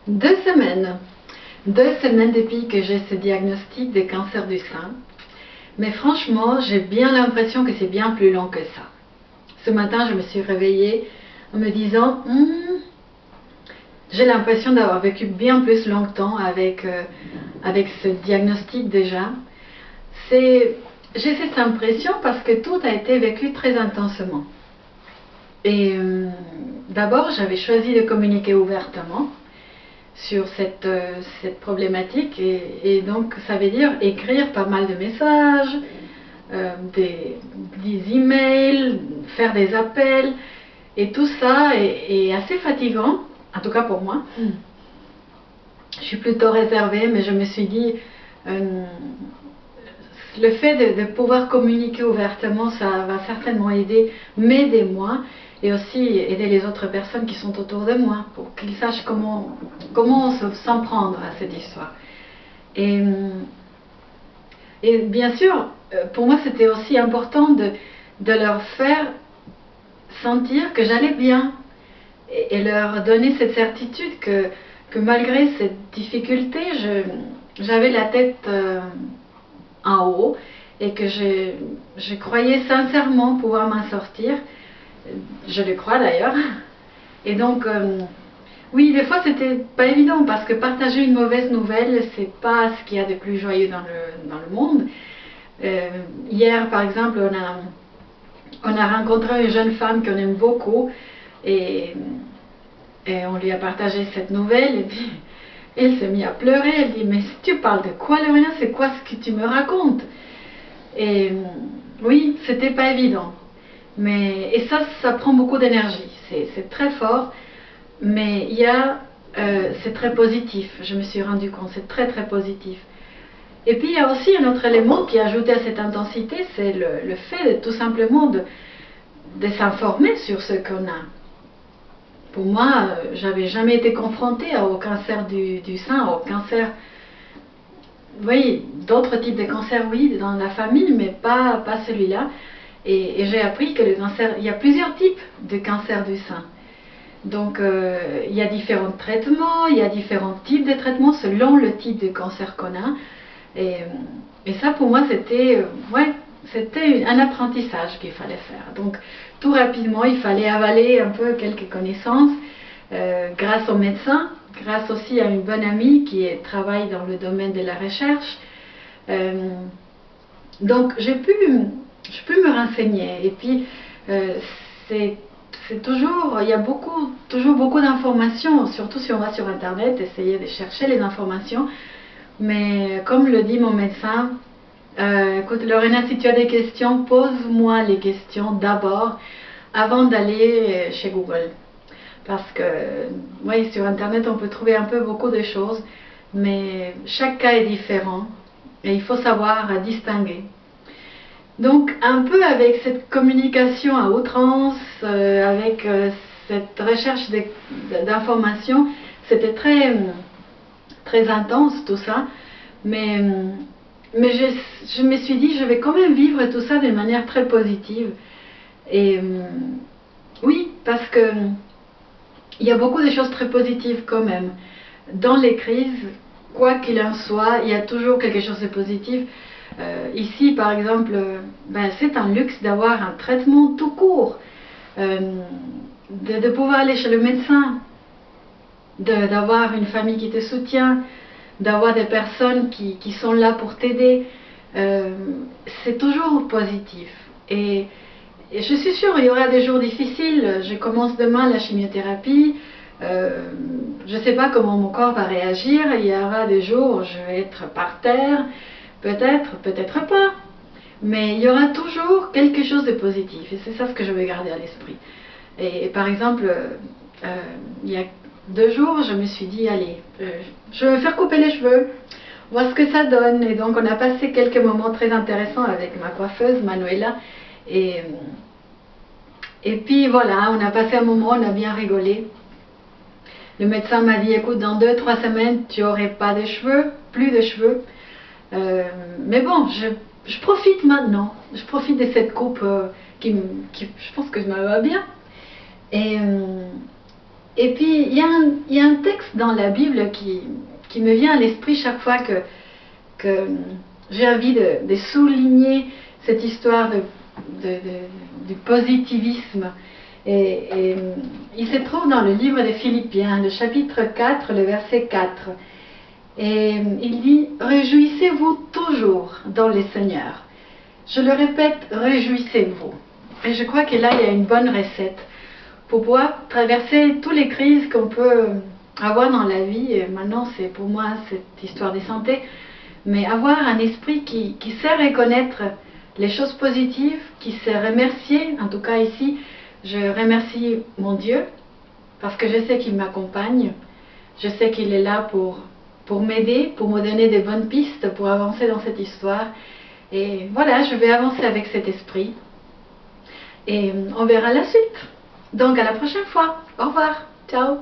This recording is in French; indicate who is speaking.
Speaker 1: 2 semaines. 2 semaines depuis que j'ai ce diagnostic de cancer du sein. Mais franchement, j'ai bien l'impression que c'est bien plus long que ça. Ce matin, je me suis réveillée en me disant j'ai l'impression d'avoir vécu bien plus longtemps avec ce diagnostic déjà. J'ai cette impression parce que tout a été vécu très intensément. Et d'abord, j'avais choisi de communiquer ouvertement sur cette problématique et donc ça veut dire écrire pas mal de messages, des emails, faire des appels et tout ça est assez fatigant, en tout cas pour moi. Je suis plutôt réservée, mais je me suis dit le fait de pouvoir communiquer ouvertement, ça va certainement m'aider moi et aussi aider les autres personnes qui sont autour de moi pour qu'ils sachent comment s'en prendre à cette histoire. Et bien sûr, pour moi c'était aussi important de leur faire sentir que j'allais bien et leur donner cette certitude que malgré cette difficulté, j'avais la tête en haut et que je croyais sincèrement pouvoir m'en sortir. Je le crois d'ailleurs. Et donc, oui, des fois c'était pas évident parce que partager une mauvaise nouvelle, c'est pas ce qu'il y a de plus joyeux dans le monde. Hier, par exemple, on a rencontré une jeune femme qu'on aime beaucoup et on lui a partagé cette nouvelle et puis elle s'est mise à pleurer. Elle dit: mais tu parles de quoi, Lorena? C'est quoi ce que tu me racontes? Et oui, c'était pas évident. Et ça prend beaucoup d'énergie. C'est très fort, mais c'est très positif. Je me suis rendu compte, c'est très très positif. Et puis il y a aussi un autre élément qui est ajouté à cette intensité, c'est le fait tout simplement de s'informer sur ce qu'on a. Pour moi, j'avais jamais été confrontée au cancer du sein, au cancer, oui, d'autres types de cancers, oui, dans la famille, mais pas celui-là. Et j'ai appris que le cancer, il y a plusieurs types de cancer du sein. Donc, il y a différents traitements, il y a différents types de traitements selon le type de cancer qu'on a. Et ça, pour moi, c'était un apprentissage qu'il fallait faire. Donc, tout rapidement, il fallait avaler un peu quelques connaissances grâce aux médecins, grâce aussi à une bonne amie qui travaille dans le domaine de la recherche. Donc, je peux me renseigner. Et puis, c'est toujours, il y a toujours beaucoup d'informations, surtout si on va sur Internet, essayer de chercher les informations. Mais comme le dit mon médecin, écoute Lorena, si tu as des questions, pose-moi les questions d'abord, avant d'aller chez Google. Parce que, oui, sur Internet, on peut trouver un peu beaucoup de choses, mais chaque cas est différent et il faut savoir distinguer. Donc, un peu avec cette communication à outrance, avec cette recherche d'informations, c'était très, très intense tout ça, mais je me suis dit, je vais quand même vivre tout ça d'une manière très positive. Et oui, parce que il y a beaucoup de choses très positives quand même. Dans les crises, quoi qu'il en soit, il y a toujours quelque chose de positif. Ici, par exemple, c'est un luxe d'avoir un traitement tout court, de pouvoir aller chez le médecin, d'avoir une famille qui te soutient, d'avoir des personnes qui sont là pour t'aider. C'est toujours positif. Et je suis sûre, il y aura des jours difficiles. Je commence demain la chimiothérapie. Je ne sais pas comment mon corps va réagir. Il y aura des jours où je vais être par terre. Peut-être, peut-être pas. Mais il y aura toujours quelque chose de positif. Et c'est ça ce que je vais garder à l'esprit. Et par exemple, il y a 2 jours, je me suis dit, allez, je vais me faire couper les cheveux, voir ce que ça donne. Et donc, on a passé quelques moments très intéressants avec ma coiffeuse, Manuela. Et puis voilà, on a passé un moment, on a bien rigolé. Le médecin m'a dit, écoute, dans 2-3 semaines, tu n'aurais pas de cheveux, plus de cheveux. Mais bon, je profite maintenant. Je profite de cette coupe qui, je pense que je me va bien. Et, puis voilà, on a passé un moment, on a bien rigolé. Le médecin m'a dit, écoute, dans 2-3 semaines, tu n'aurais pas de cheveux, plus de cheveux. Mais bon, je profite maintenant. Je profite de cette coupe qui, je pense que je me va bien. Et, puis voilà, on a passé un moment, on a bien rigolé. Le médecin m'a dit, écoute, dans 2-3 semaines, tu n'aurais pas de cheveux, plus de cheveux. Mais bon, je profite maintenant. Je profite de cette coupe Et puis, il y a un texte dans la Bible qui me vient à l'esprit chaque fois que j'ai envie de souligner cette histoire du positivisme. Et il se trouve dans le livre des Philippiens, le chapitre 4, le verset 4. Et il dit « Réjouissez-vous toujours dans le Seigneur ». Je le répète, réjouissez-vous. Et je crois que là, il y a une bonne recette pour pouvoir traverser toutes les crises qu'on peut avoir dans la vie. Et maintenant, c'est pour moi cette histoire de santé. Mais avoir un esprit qui sait reconnaître les choses positives, qui sait remercier. En tout cas ici, je remercie mon Dieu parce que je sais qu'il m'accompagne. Je sais qu'il est là pour m'aider, pour me donner des bonnes pistes, pour avancer dans cette histoire. Et voilà, je vais avancer avec cet esprit. Et on verra la suite. Donc à la prochaine fois. Au revoir. Ciao.